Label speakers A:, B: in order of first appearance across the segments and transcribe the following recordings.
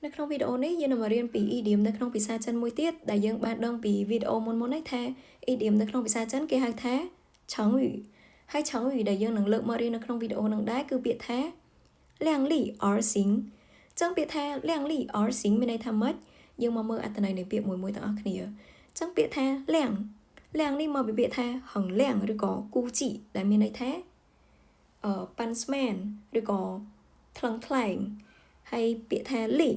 A: នៅក្នុងវីដេអូនេះយើងនឹងមករៀនពី idiom នៅក្នុងភាសាចិនមួយទៀតដែលយើងបានដឹងពីវីដេអូមុនៗនេះថា idiom នៅក្នុងភាសាចិនគេហៅថា成语ហើយ成语ដែលយើងនឹងលើកមករៀននៅក្នុងវីដេអូនឹងដែរគឺពាក្យថា量力而行ចឹងពាក្យថា量力而行មានន័យថាម៉េចយើងមកមើលអត្ថន័យនៃពាក្យមួយៗទាំងអស់គ្នាចឹងពាក្យថា量នេះមកពីពាក្យថាហឹង量ឬក៏គូជីដែលមានន័យថាប៉ាន់ស្មានឬក៏ថ្លឹងថ្លែងហើយពាក្យថាលី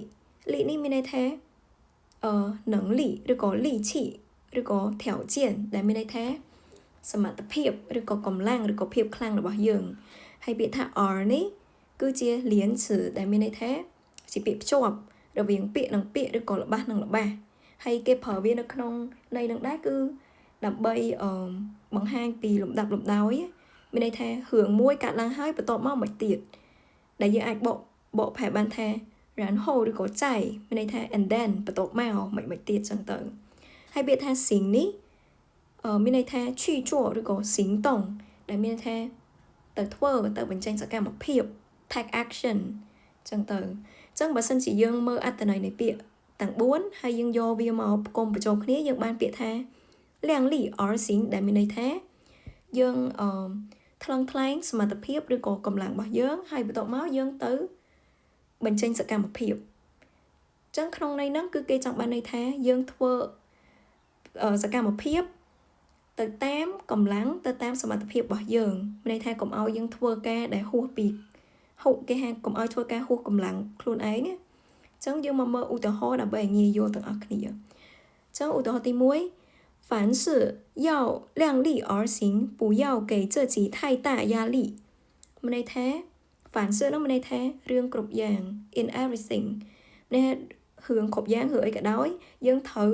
A: នេះមានន័យថា能力ឬក៏力气ឬក៏条件ដែលមានន័យថាសមត្ថភាពឬក៏កម្លាំងឬក៏ភាពខ្លាំងរបស់យើងហើយពាក្យថា R នេះគឺជាលៀនឈឺដែលមានន័យថាជាពាក្យភ្ជាប់រវាងពាក្យនិងពាក្យឬក៏ល្បះនិងល្បះហើយគេប្រើវានៅក្នុងន័យនឹងដែរគឺដើម្បីបង្ហាញពីលំដាប់លំដោយមានន័យថារឿងមួយកើតឡើងហើយបន្ទាប់មកមិនទៀតដែលយើងអាចបកប្រែបានថារ៉ានហូឬក៏ចៃមានន័យថា and then បន្ទាប់មកមិនទៀតចឹងទៅហើយពាក្យថាសិងនេះមានន័យថាឈីជួឬក៏សិងតងដែលមានន័យថាទៅធ្វើទៅបញ្ចេញសកម្មភាព take action ចឹងទៅចឹងបើសិនជាយើងមើលអត្ថន័យនៃពាក្យទាំង4ហើយយើងយកវាមកផ្គុំបញ្ចូលគ្នាយើងបានពាក្យថា量力而行ដែលមានន័យថាយើងថ្លឹងថ្លែងសមត្ថភាពឬក៏កម្លាំងរបស់យើងហើយបន្ទាប់មកយើងទៅបញ្ចេញសកម្មភាពចឹងក្នុងន័យហ្នឹងគឺគេចង់បានន័យថាយើងធ្វើសកម្មភាពទៅតាមកម្លាំងទៅតាមសមត្ថភាពរបស់យើងមានន័យថាកុំឲ្យយើងធ្វើការដែលហួសពីគេហៅកុំឲ្យធ្វើការហួសកម្លាំងខ្លួនឯងណាចឹងយើងមកមើលឧទាហរណ៍ដើម្បីឲ្យងាយយល់ទាំងអស់គ្នាចឹងឧទាហរណ៍ទី1凡事要量力而行不要给自己太大压力មានន័យថា凡事នោះមានន័យថារឿងគ្រប់យ៉ាង in everything នេះរឿងគ្រប់យ៉ាងរឿងអីក៏ដោយយើងត្រូវ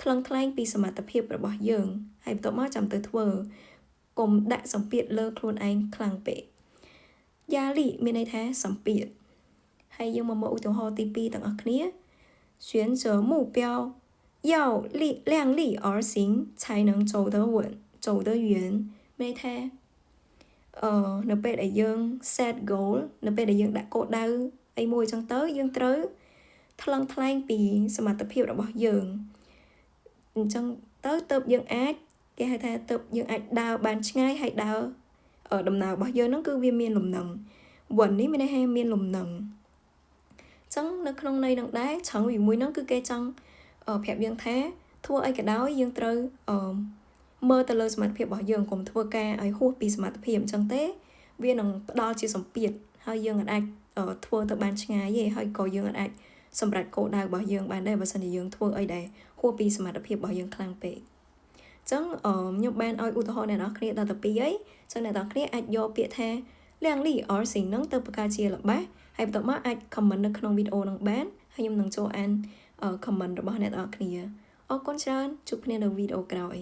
A: ថ្លឹងថ្លែងពីសមត្ថភាពរបស់យើងហើយបន្ទាប់មកចាំទៅធ្វើកុំដាក់សម្ពាធលើខ្លួនឯងខ្លាំងពេកយ៉ាលីមានន័យថាសម្ពាធហើយយើងមកមើលឧទាហរណ៍ទី2ទាំងអស់គ្នា选择目标要量力而行才能走得稳走得远មានន័យថានៅពេលដែលយើង set goal នៅពេលដែលយើងដាក់គោលដៅអីមួយចឹងទៅយើងត្រូវថ្លឹងថ្លែងពីសមត្ថភាពរបស់យើងអញ្ចឹងទៅយើងអាចគេហៅថាទៅយើងអាចដើរបានឆ្ងាយហើយដើរដំណើររបស់យើងហ្នឹងគឺវាមានលំនឹងវ៉ាន់នេះមានន័យថាមានលំនឹងអញ្ចឹងនៅក្នុងន័យនឹងដែរឆឹងវាមួយហ្នឹងគឺគេចង់ប្រាប់យើងថាធ្វើអីក៏ដោយយើងត្រូវមើលទៅលើសមត្ថភាពរបស់យើងកុំធ្វើការឲ្យហួសពីសមត្ថភាពអញ្ចឹងទេវានឹងផ្ដល់ជាសម្ពាធហើយយើងអាចធ្វើទៅបានឆ្ងាយទេហើយក៏យើងអាចសម្រេចគោលដៅរបស់យើងបានដែរបើសិនជាយើងធ្វើអីដែលហួសពីសមត្ថភាពរបស់យើងខ្លាំងពេកអញ្ចឹងខ្ញុំបានឲ្យឧទាហរណ៍អ្នកនរគ្នាដល់ទៅ2អីចឹងអ្នកនរគ្នាអាចយកពាក្យថា量力而行ហ្នឹងទៅបង្កើតជាល្បះហើយបន្ទាប់មកអាច comment នៅក្នុងវីដេអូហ្នឹងបានហើយខ្ញុំនឹងចូលអាន comment របស់អ្នកនរគ្នាអរគុណច្រើនជួបគ្នានៅវីដេអូក្រោយ